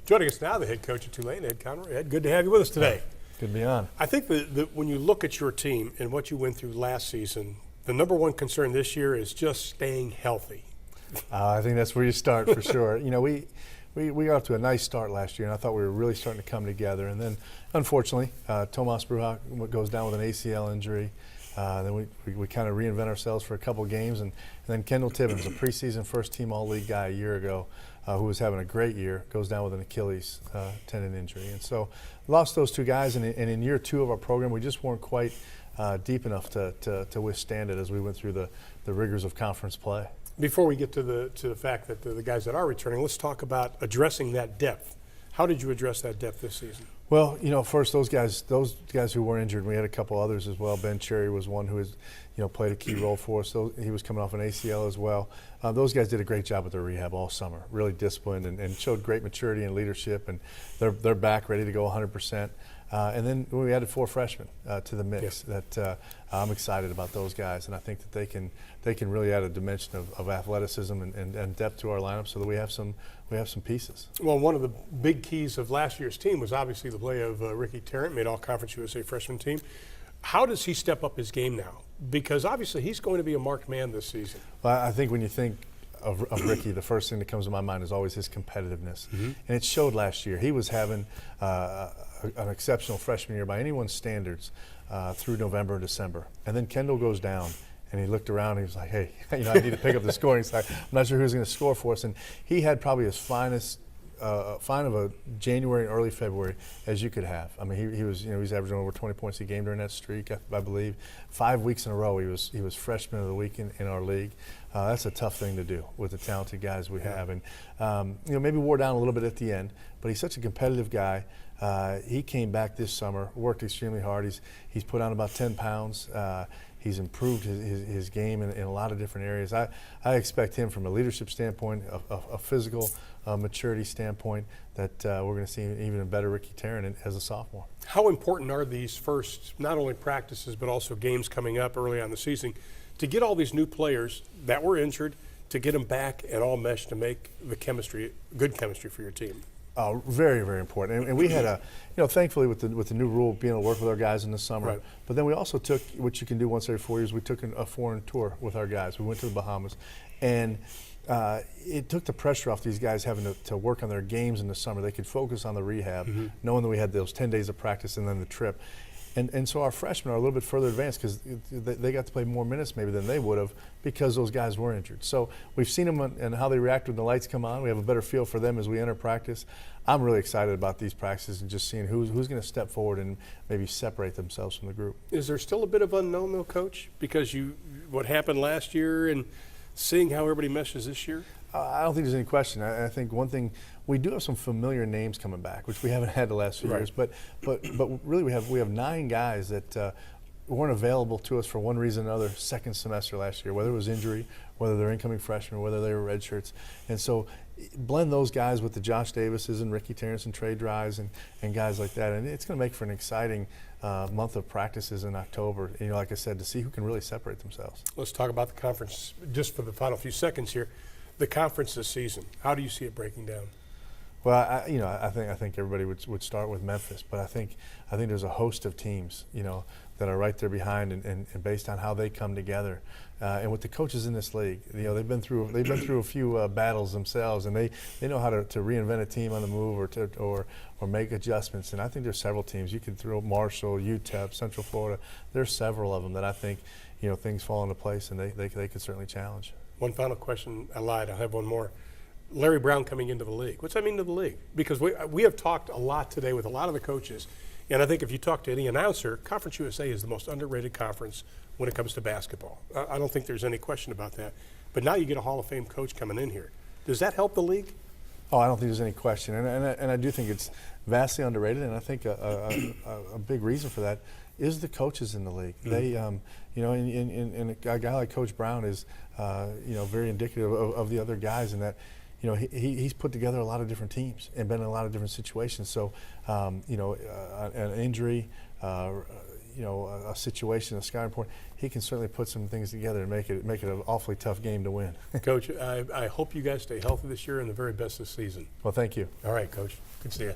Joining us now, the head coach of Tulane, Ed Conroy. Ed, good to have you with us today. Good to be on. I think that when you look at your team and what you went through last season, the number one concern this year is just staying healthy. I think that's where you start for sure. You know, we got off to a nice start last year, and I thought we were really starting to come together. And then, unfortunately, Tomas Bruhak goes down with an ACL injury. Then we kind of reinvent ourselves for a couple games, and then Kendall Tibbins, a preseason first-team All-League guy a year ago, who was having a great year, goes down with an Achilles tendon injury. And so lost those two guys, and in year two of our program, we just weren't quite deep enough to withstand it as we went through the rigors of conference play. Before we get to the fact that the guys that are returning, let's talk about addressing that depth. How did you address that depth this season? Well, you know, first those guys who were injured, we had a couple others as well. Ben Cherry was one who has, played a key role for us. So he was coming off an ACL as well. Those guys did a great job with their rehab all summer. Really disciplined and showed great maturity and leadership. And they're back, ready to go 100%. And then we added 4 freshmen to the mix. Yes. That I'm excited about those guys, and I think that they can really add a dimension of athleticism and depth to our lineup, so that we have some pieces. Well, one of the big keys of last year's team was obviously the play of Ricky Tarrant, made All-Conference USA freshman team. How does he step up his game now? Because obviously he's going to be a marked man this season. Well, I think when you think of Ricky, the first thing that comes to my mind is always his competitiveness. Mm-hmm. And it showed last year. He was having an exceptional freshman year by anyone's standards through November and December. And then Kendall goes down, and he looked around and he was like, hey, I need to pick up the scoring side. I'm not sure who's going to score for us. And he had probably his finest fine of a January and early February as you could have. I mean, he was he's averaging over 20 points a game during that streak, I believe. 5 weeks in a row he was freshman of the week in our league. That's a tough thing to do with the talented guys we have, and maybe wore down a little bit at the end. But he's such a competitive guy. He came back this summer, worked extremely hard. He's put on about 10 pounds. He's improved his game in a lot of different areas. I expect him from a leadership standpoint, a physical maturity standpoint, that we're going to see even a better Ricky Tarrant as a sophomore. How important are these first, not only practices, but also games coming up early on in the season, to get all these new players that were injured, to get them back and all mesh to make the chemistry, good chemistry for your team? Very, very important. And we had thankfully with the new rule, being able to work with our guys in the summer. Right. But then we also took, what you can do once every 4 years, we took a foreign tour with our guys. We went to the Bahamas, and it took the pressure off these guys having to work on their games in the summer. They could focus on the rehab, mm-hmm. knowing that we had those 10 days of practice and then the trip. And so our freshmen are a little bit further advanced because they got to play more minutes maybe than they would have because those guys were injured. So we've seen them and how they react when the lights come on. We have a better feel for them as we enter practice. I'm really excited about these practices and just seeing who's going to step forward and maybe separate themselves from the group. Is there still a bit of unknown though, Coach? Because what happened last year and seeing how everybody meshes this year? I don't think there's any question. I think one thing, we do have some familiar names coming back, which we haven't had the last few years. But really, we have 9 guys that weren't available to us for one reason or another second semester last year, whether it was injury, whether they're incoming freshmen, whether they were red shirts. And so blend those guys with the Josh Davises and Ricky Terrence and Trey Dries and guys like that, and it's going to make for an exciting month of practices in October, like I said, to see who can really separate themselves. Let's talk about the conference just for the final few seconds here. The conference this season, how do you see it breaking down? Well, I think everybody would start with Memphis, but I think there's a host of teams, that are right there behind, and based on how they come together, and with the coaches in this league, they've been through a few battles themselves, and they know how to reinvent a team on the move or make adjustments. And I think there's several teams. You could throw Marshall, UTEP, Central Florida. There's several of them that I think things fall into place, and they could certainly challenge. One final question. I lied. I'll have one more. Larry Brown coming into the league. What's that mean to the league? Because we have talked a lot today with a lot of the coaches, and I think if you talk to any announcer, Conference USA is the most underrated conference when it comes to basketball. I don't think there's any question about that. But now you get a Hall of Fame coach coming in here. Does that help the league? Oh, I don't think there's any question, and I do think it's vastly underrated, and I think a big reason for that is the coaches in the league. Mm-hmm. They, and a guy like Coach Brown is, very indicative of the other guys in that, he's put together a lot of different teams and been in a lot of different situations. So, an injury, a situation, a scouting report, he can certainly put some things together and make it an awfully tough game to win. Coach, I hope you guys stay healthy this year and the very best this season. Well, thank you. All right, Coach. Good to see you.